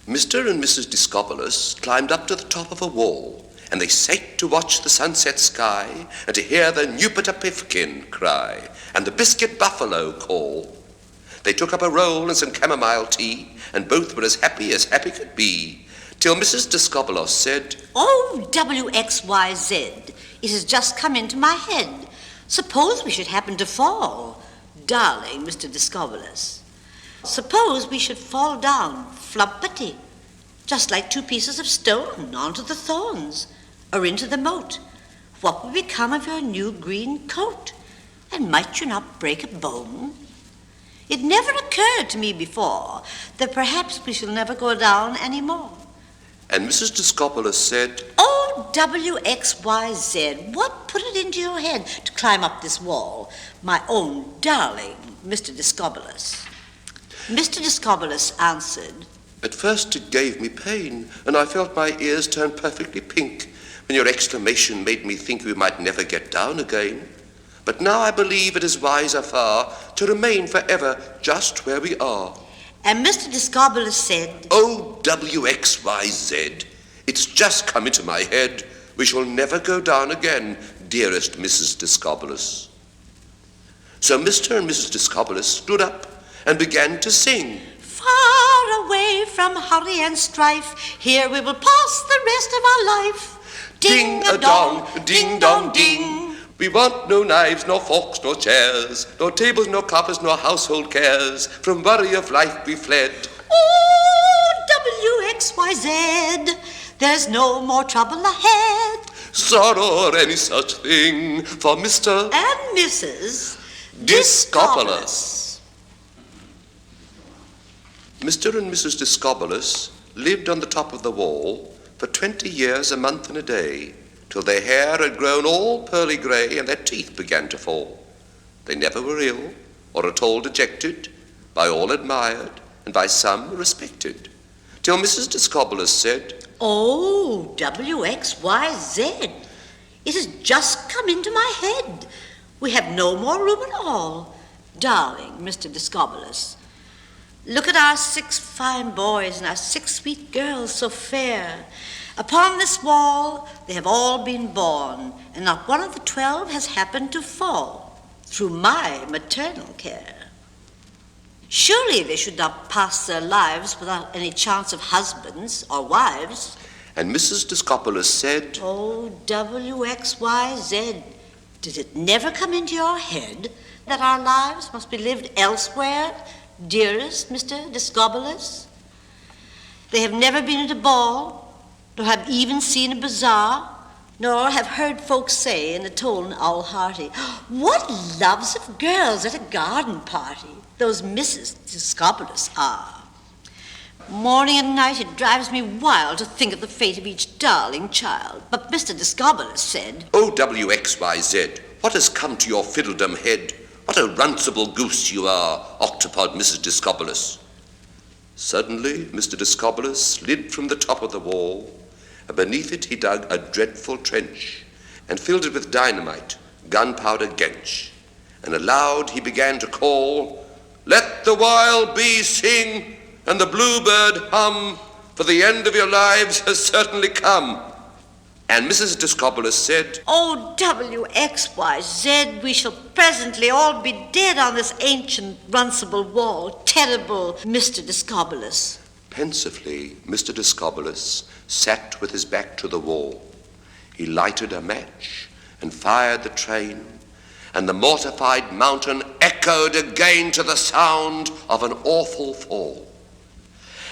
Mr. and Mrs. Discobbolos climbed up to the top of a wall, and they sate to watch the sunset sky, and to hear the Nupiter Pifkin cry, and the biscuit buffalo call. They took up a roll and some chamomile tea, and both were as happy could be, till Mrs. Discobbolos said, "Oh, WXYZ, it has just come into my head. Suppose we should happen to fall, darling Mr. Discobbolos. Suppose we should fall down, flumpety, just like two pieces of stone onto the thorns, or into the moat. What would become of your new green coat? And might you not break a bone? It never occurred to me before that perhaps we shall never go down any more." And Mrs. Discobbolos said, "Oh, WXYZ, what put it into your head to climb up this wall, my own darling Mr. Discobbolos?" Mr. Discobbolos answered, "At first it gave me pain, and I felt my ears turn perfectly pink, when your exclamation made me think we might never get down again. But now I believe it is wiser far to remain forever just where we are." And Mr. Discobbolos said, "Oh, WXYZ, it's just come into my head. We shall never go down again, dearest Mrs. Discobbolos." So Mr. and Mrs. Discobbolos stood up and began to sing. "Far away from hurry and strife, here we will pass the rest of our life. Ding-a-dong, ding-dong-ding. We want no knives, nor forks, nor chairs, nor tables, nor coppers, nor household cares. From worry of life we fled. Oh, WXYZ, there's no more trouble ahead. Sorrow or any such thing for Mr. and Mrs. Discobbolos." Mr. and Mrs. Discobbolos lived on the top of the wall for 20 years, a month and a day, till their hair had grown all pearly grey and their teeth began to fall. They never were ill or at all dejected, by all admired and by some respected, till Mrs. Discobbolos said, "Oh, WXYZ, it has just come into my head. We have no more room at all, darling Mr. Discobbolos. Look at our 6 fine boys and our 6 sweet girls so fair. Upon this wall they have all been born, and not one of the 12 has happened to fall through my maternal care. Surely they should not pass their lives without any chance of husbands or wives." And Mrs. Discobbolos said, "Oh, WXYZ, did it never come into your head that our lives must be lived elsewhere, dearest Mr. Discobbolos? They have never been at a ball, nor have even seen a bazaar, nor have heard folks say in a tone all hearty, 'What loves of girls at a garden party those Mrs. Discobbolos are.' Morning and night it drives me wild to think of the fate of each darling child. But Mr. Discobbolos said, 'Oh, WXYZ, what has come to your fiddledom head? What a runcible goose you are, octopod Mrs. Discobbolos.' Suddenly Mr. Discobbolos slid from the top of the wall, and beneath it he dug a dreadful trench, and filled it with dynamite, gunpowder gench. And aloud he began to call, 'Let the wild bee sing, and the bluebird hum, for the end of your lives has certainly come.' And Mrs. Discobbolos said, "Oh, WXYZ, we shall presently all be dead on this ancient runcible wall, terrible Mr. Discobbolos." Pensively, Mr. Discobbolos sat with his back to the wall. He lighted a match and fired the train, and the mortified mountain echoed again to the sound of an awful fall.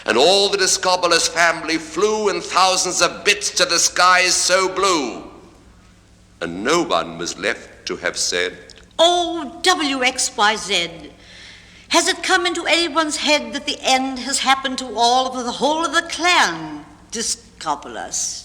And all the Discobbolos family flew in thousands of bits to the skies so blue, and no one was left to have said, "Oh, WXYZ, has it come into anyone's head that the end has happened to all of the whole of the clan, Discobbolos?"